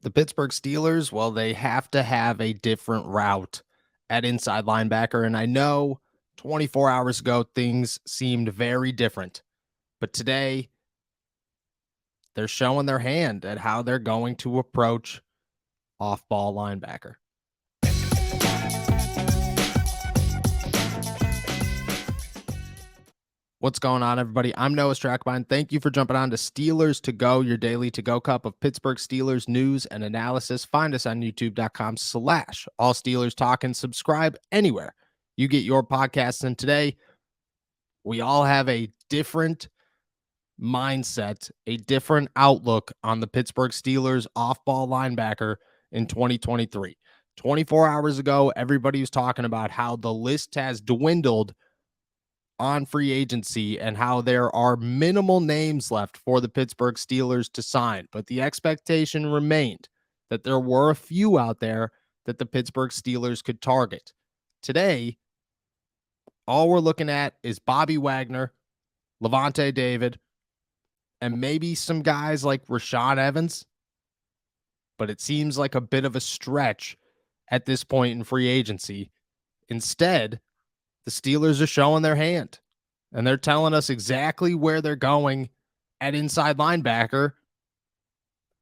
The Pittsburgh Steelers, well, they have to have a different route at inside linebacker. And I know 24 hours ago, things seemed very different. But today, they're showing their hand at how they're going to approach off ball linebacker. What's going on, everybody? I'm Noah Strackbein. Thank you for jumping on to Steelers to Go, your daily to-go cup of Pittsburgh Steelers news and analysis. Find us on youtube.com/All Steelers Talk and subscribe anywhere you get your podcasts. And today, we all have a different mindset, a different outlook on the Pittsburgh Steelers off-ball linebacker in 2023. 24 hours ago, everybody was talking about how the list has dwindled on free agency and how there are minimal names left for the Pittsburgh Steelers to sign. But the expectation remained that there were a few out there that the Pittsburgh Steelers could target. Today, all we're looking at is Bobby Wagner, Levante David, and maybe some guys like Rashaan Evans. But it seems like a bit of a stretch at this point in free agency. Instead, the Steelers are showing their hand, and they're telling us exactly where they're going at inside linebacker.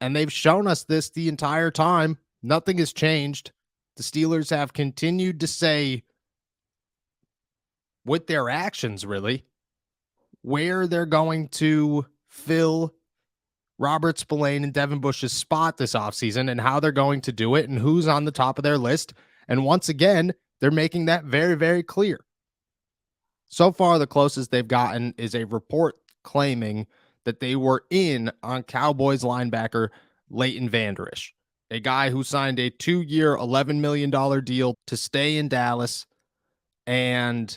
And they've shown us this the entire time. Nothing has changed. The Steelers have continued to say, with their actions, really, where they're going to fill Robert Spillane and Devin Bush's spot this offseason and how they're going to do it and who's on the top of their list. And once again, they're making that very, very clear. So far, the closest they've gotten is a report claiming that they were in on Cowboys linebacker Leighton Vander Esch, a guy who signed a 2-year, $11 million deal to stay in Dallas and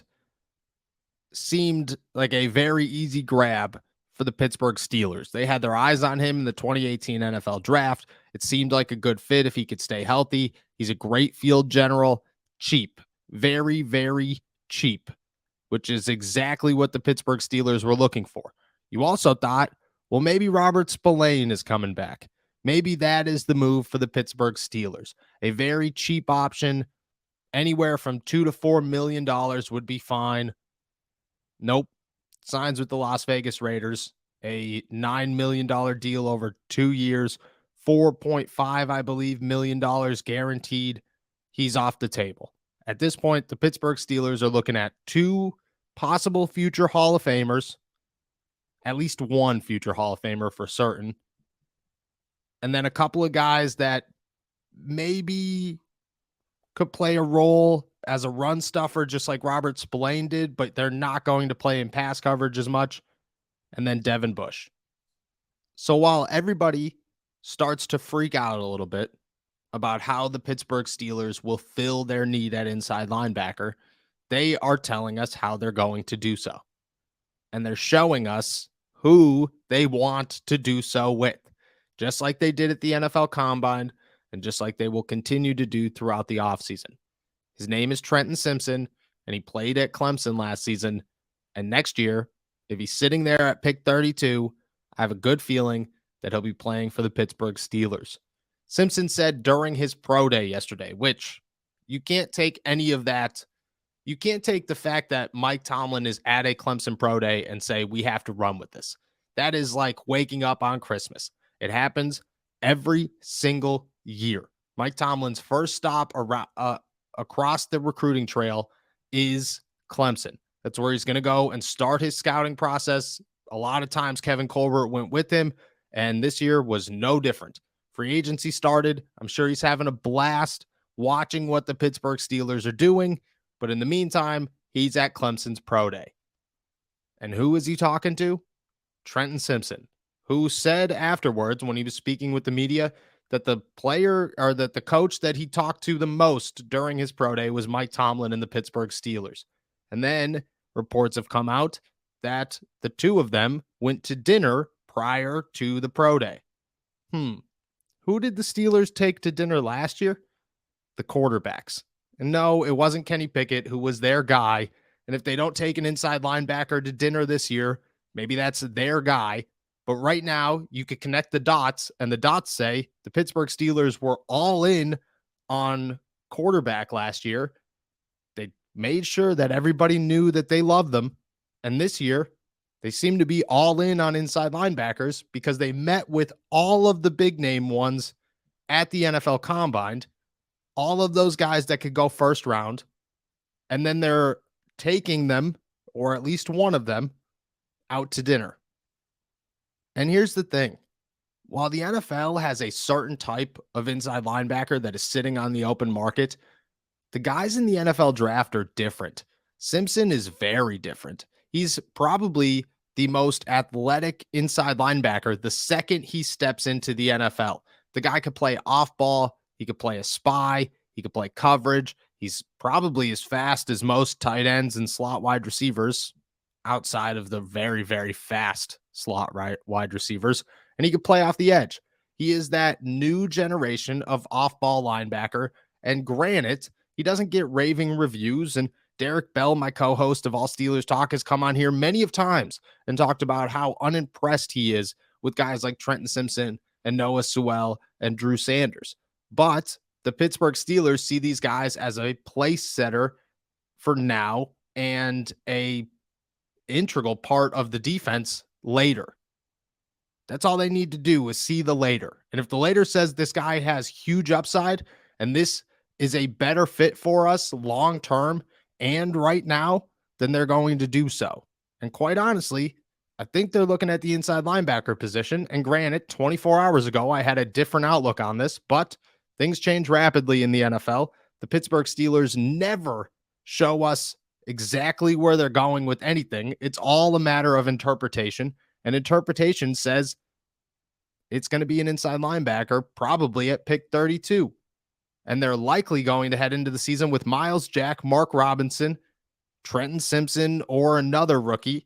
seemed like a very easy grab for the Pittsburgh Steelers. They had their eyes on him in the 2018 NFL draft. It seemed like a good fit if he could stay healthy. He's a great field general, cheap, very, very cheap, which is exactly what the Pittsburgh Steelers were looking for. You also thought, well, maybe Robert Spillane is coming back. Maybe that is the move for the Pittsburgh Steelers. A very cheap option, anywhere from $2 to $4 million would be fine. Nope. Signs with the Las Vegas Raiders, a $9 million deal over 2 years, $4.5, I believe, million guaranteed. He's off the table. At this point, the Pittsburgh Steelers are looking at 2 possible future Hall of Famers, at least 1 future Hall of Famer for certain, and then a couple of guys that maybe could play a role as a run stuffer just like Robert Spillane did, but they're not going to play in pass coverage as much, and then Devin Bush. So while everybody starts to freak out a little bit about how the Pittsburgh Steelers will fill their need at inside linebacker, they are telling us how they're going to do so. And they're showing us who they want to do so with, just like they did at the NFL Combine and just like they will continue to do throughout the offseason. His name is Trenton Simpson, and he played at Clemson last season. And next year, if he's sitting there at pick 32, I have a good feeling that he'll be playing for the Pittsburgh Steelers. Simpson said during his pro day yesterday, which you can't take any of that. You can't take the fact that Mike Tomlin is at a Clemson pro day and say, we have to run with this. That is like waking up on Christmas. It happens every single year. Mike Tomlin's first stop around, across the recruiting trail is Clemson. That's where he's going to go and start his scouting process. A lot of times Kevin Colbert went with him, and this year was no different. Free agency started. I'm sure he's having a blast watching what the Pittsburgh Steelers are doing. But in the meantime, he's at Clemson's pro day. And who is he talking to? Trenton Simpson, who said afterwards when he was speaking with the media that the player or that the coach that he talked to the most during his pro day was Mike Tomlin and the Pittsburgh Steelers. And then reports have come out that the two of them went to dinner prior to the pro day. Who did the Steelers take to dinner last year? The quarterbacks. And no, it wasn't Kenny Pickett, who was their guy. And if they don't take an inside linebacker to dinner this year, maybe that's their guy. But right now, you could connect the dots, and the dots say the Pittsburgh Steelers were all in on quarterback last year. They made sure that everybody knew that they loved them. And this year, they seem to be all in on inside linebackers because they met with all of the big name ones at the NFL Combine, all of those guys that could go first round. And then they're taking them, or at least one of them, out to dinner. And here's the thing. While the NFL has a certain type of inside linebacker that is sitting on the open market, the guys in the NFL draft are different. Simpson is very different. He's probably the most athletic inside linebacker the second he steps into the NFL. The guy could play off ball. He could play a spy. He could play coverage. He's probably as fast as most tight ends and slot wide receivers outside of the very, very fast slot wide receivers. And he could play off the edge. He is that new generation of off-ball linebacker. And granted, he doesn't get raving reviews. And Derek Bell, my co-host of All Steelers Talk, has come on here many of times and talked about how unimpressed he is with guys like Trenton Simpson and Noah Sewell and Drew Sanders. But the Pittsburgh Steelers see these guys as a place setter for now and a integral part of the defense later. That's all they need to do is see the later. And if the later says this guy has huge upside and this is a better fit for us long-term and right now, then they're going to do so. And quite honestly, I think they're looking at the inside linebacker position. And granted, 24 hours ago, I had a different outlook on this, but things change rapidly in the NFL. The Pittsburgh Steelers never show us exactly where they're going with anything. It's all a matter of interpretation. And interpretation says it's going to be an inside linebacker, probably at pick 32. And they're likely going to head into the season with Miles Jack, Mark Robinson, Trenton Simpson, or another rookie.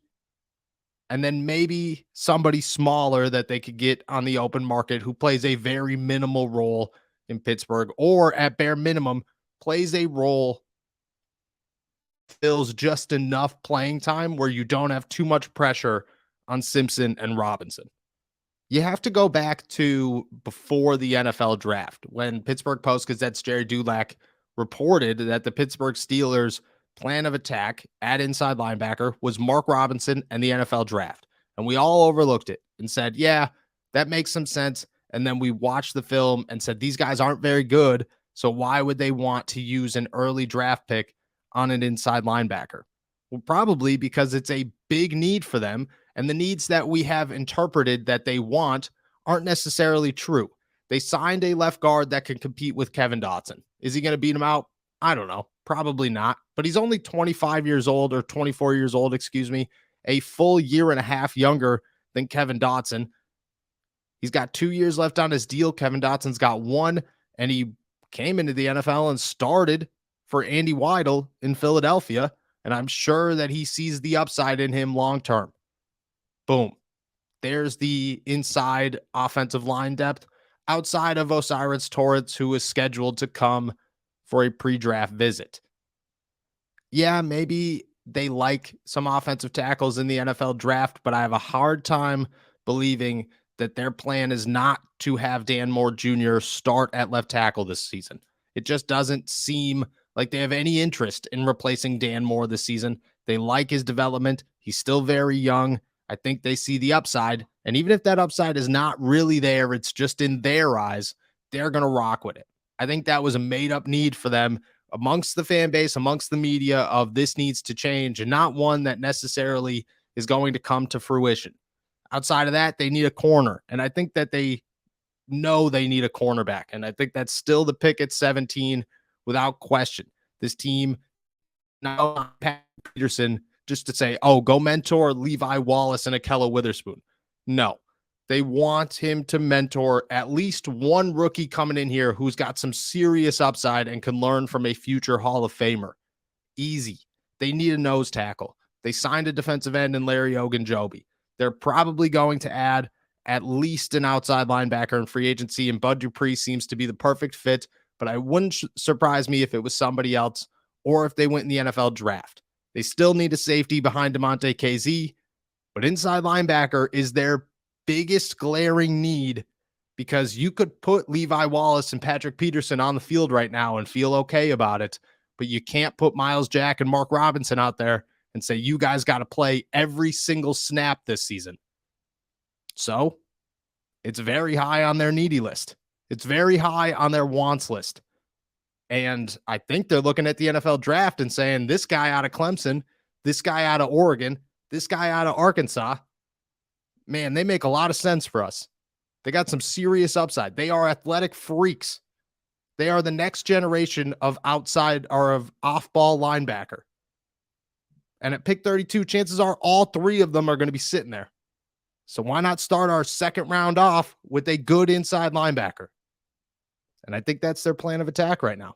And then maybe somebody smaller that they could get on the open market who plays a very minimal role in Pittsburgh, or at bare minimum, plays a role, fills just enough playing time where you don't have too much pressure on Simpson and Robinson. You have to go back to before the NFL draft when Pittsburgh Post-Gazette's Jerry Dulac reported that the Pittsburgh Steelers' plan of attack at inside linebacker was Mark Robinson and the NFL draft. And we all overlooked it and said, yeah, that makes some sense. And then we watched the film and said, these guys aren't very good. So why would they want to use an early draft pick on an inside linebacker? Well, probably because it's a big need for them. And the needs that we have interpreted that they want aren't necessarily true. They signed a left guard that can compete with Kevin Dotson. Is he going to beat him out? I don't know. Probably not. But he's only 25 years old, or 24 years old, a full year and a half younger than Kevin Dotson. He's got 2 years left on his deal. Kevin Dotson's got one, and he came into the NFL and started for Andy Weidel in Philadelphia. And I'm sure that he sees the upside in him long term. Boom. There's the inside offensive line depth outside of Osiris Torrance, who is scheduled to come for a pre-draft visit. Yeah, maybe they like some offensive tackles in the NFL draft, but I have a hard time believing that their plan is not to have Dan Moore Jr. start at left tackle this season. It just doesn't seem like they have any interest in replacing Dan Moore this season. They like his development. He's still very young. I think they see the upside. And even if that upside is not really there, it's just in their eyes, they're going to rock with it. I think that was a made-up need for them amongst the fan base, amongst the media, of this needs to change, and not one that necessarily is going to come to fruition. Outside of that, they need a corner. And I think that they know they need a cornerback. And I think that's still the pick at 17 without question. This team, now Pat Peterson, just to say, oh, go mentor Levi Wallace and Akella Witherspoon. No, they want him to mentor at least one rookie coming in here who's got some serious upside and can learn from a future Hall of Famer. Easy. They need a nose tackle. They signed a defensive end in Larry Ogunjobi. They're probably going to add at least an outside linebacker in free agency, and Bud Dupree seems to be the perfect fit, but I wouldn't surprise me if it was somebody else or if they went in the NFL draft. They still need a safety behind DeMonte KZ, but inside linebacker is their biggest glaring need, because you could put Levi Wallace and Patrick Peterson on the field right now and feel okay about it, but you can't put Miles Jack and Mark Robinson out there and say, you guys got to play every single snap this season. So it's very high on their needy list. It's very high on their wants list. And I think they're looking at the NFL draft and saying, this guy out of Clemson, this guy out of Oregon, this guy out of Arkansas, man, they make a lot of sense for us. They got some serious upside. They are athletic freaks. They are the next generation of outside or of off-ball linebacker. And at pick 32, chances are all three of them are going to be sitting there. So why not start our second round off with a good inside linebacker? And I think that's their plan of attack right now.